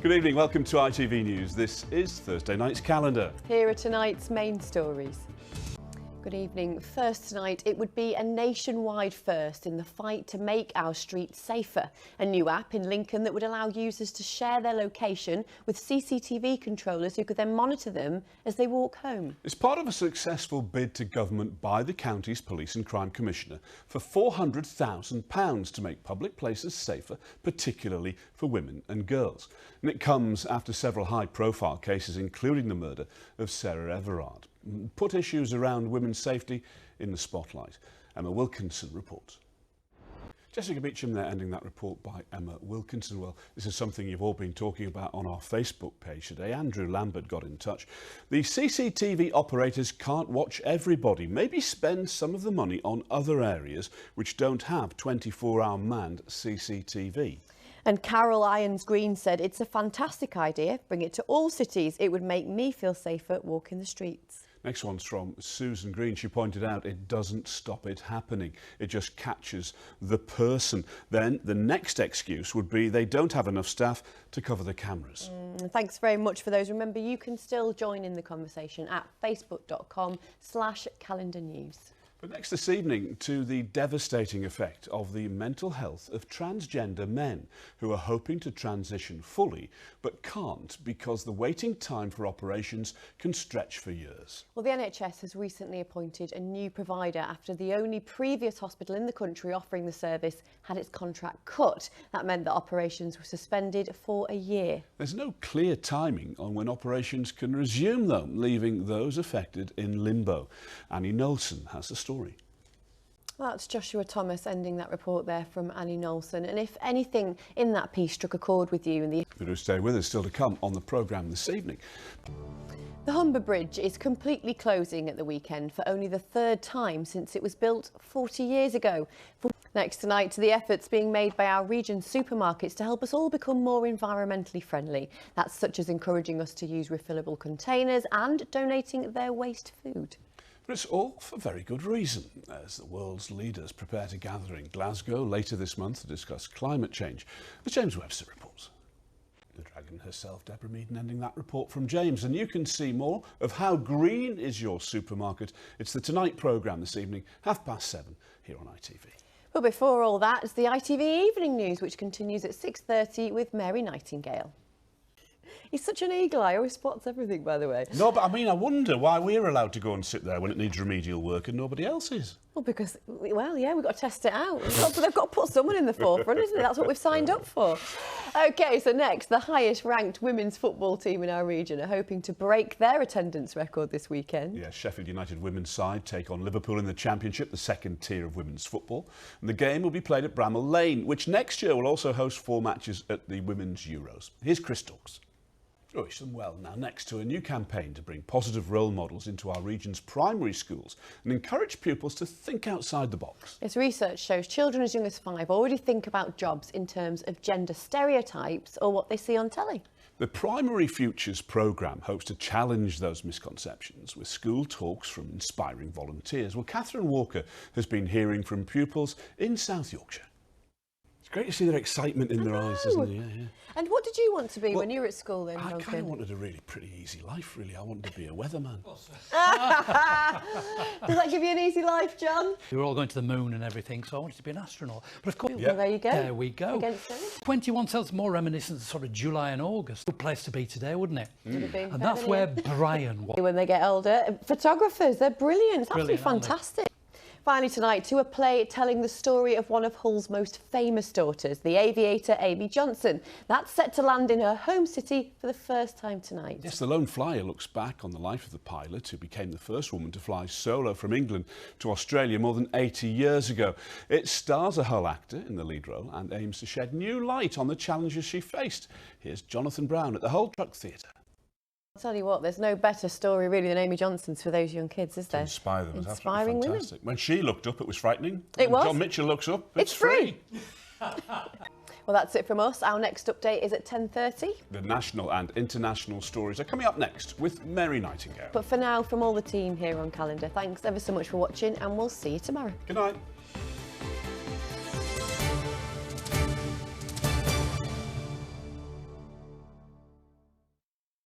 Good evening, welcome to ITV News. This is Thursday night's calendar. Here are tonight's main stories. Good evening. First tonight, it would be a nationwide first in the fight to make our streets safer. A new app in Lincoln that would allow users to share their location with CCTV controllers who could then monitor them as they walk home. It's part of a successful bid to government by the county's Police and Crime Commissioner for £400,000 to make public places safer, particularly for women and girls. And it comes after several high-profile cases, including the murder of Sarah Everard. Put issues around women's safety in the spotlight. Emma Wilkinson reports. Jessica Beecham there, ending that report by Emma Wilkinson. Well, this is something you've all been talking about on our Facebook page today. Andrew Lambert got in touch. The CCTV operators can't watch everybody. Maybe spend some of the money on other areas which don't have 24-hour manned CCTV. And Carol Irons-Green said, it's a fantastic idea. Bring it to all cities. It would make me feel safer walking the streets. Next one's from Susan Green. She pointed out it doesn't stop it happening. It just catches the person. Then the next excuse would be they don't have enough staff to cover the cameras. Thanks very much for those. Remember, you can still join in the conversation at facebook.com/calendarnews. But next this evening, to the devastating effect of the mental health of transgender men who are hoping to transition fully but can't because the waiting time for operations can stretch for years. Well, the NHS has recently appointed a new provider after the only previous hospital in the country offering the service had its contract cut. That meant that operations were suspended for a year. There's no clear timing on when operations can resume, though, leaving those affected in limbo. Annie Knowlson has the story. Well, that's Joshua Thomas ending that report there from Annie Knowlson. And if anything in that piece struck a chord with you... Do stay with us, still to come on the programme this evening. The Humber Bridge is completely closing at the weekend for only the third time since it was built 40 years ago. Next tonight, to the efforts being made by our region's supermarkets to help us all become more environmentally friendly. That's such as encouraging us to use refillable containers and donating their waste food. But it's all for very good reason, as the world's leaders prepare to gather in Glasgow later this month to discuss climate change. As James Webster reports. The Dragon herself, Deborah Meaden, ending that report from James. And you can see more of how green is your supermarket. It's the Tonight programme this evening, 7:30 here on ITV. But before all that, it's the ITV Evening News, which continues at 6:30 with Mary Nightingale. He's such an eagle eye, always spots everything, by the way. No, but I mean, I wonder why we're allowed to go and sit there when it needs remedial work and nobody else is. Well, because, well, yeah, we've got to test it out. They've got to put someone in the forefront, isn't it? That's what we've signed up for. OK, so next, the highest-ranked women's football team in our region are hoping to break their attendance record this weekend. Yeah, Sheffield United women's side take on Liverpool in the Championship, the second tier of women's football. And the game will be played at Bramall Lane, which next year will also host 4 matches at the Women's Euros. Here's Chris Stokes. I wish them well. Now, next to a new campaign to bring positive role models into our region's primary schools and encourage pupils to think outside the box. Its research shows children as young as 5 already think about jobs in terms of gender stereotypes or what they see on telly. The Primary Futures programme hopes to challenge those misconceptions with school talks from inspiring volunteers. Well, Catherine Walker has been hearing from pupils in South Yorkshire. It's great to see their excitement in their eyes, isn't it? Yeah. And what did you want to be when you were at school then, I Duncan? kind of wanted a really pretty easy life, really. I wanted to be a weatherman. Does that give you an easy life, John? We were all going to the moon and everything, so I wanted to be an astronaut. But of course, well, there you go. There we go. Against it. 21 sounds more reminiscent of sort of July and August. Good place to be today, wouldn't it? Would have been and that's where Brian was. When they get older, photographers, they're brilliant. It's absolutely fantastic. Finally tonight, to a play telling the story of one of Hull's most famous daughters, the aviator Amy Johnson. That's set to land in her home city for the first time tonight. Yes, The Lone Flyer looks back on the life of the pilot who became the first woman to fly solo from England to Australia more than 80 years ago. It stars a Hull actor in the lead role and aims to shed new light on the challenges she faced. Here's Jonathan Brown at the Hull Truck Theatre. I'll tell you what, there's no better story really than Amy Johnson's for those young kids, is there? To inspire them. Inspiring women. Fantastic. When she looked up, it was frightening. It was. John Mitchell looks up, it's free. Well, that's it from us. Our next update is at 10:30. The national and international stories are coming up next with Mary Nightingale. But for now, from all the team here on Calendar, thanks ever so much for watching and we'll see you tomorrow. Good night.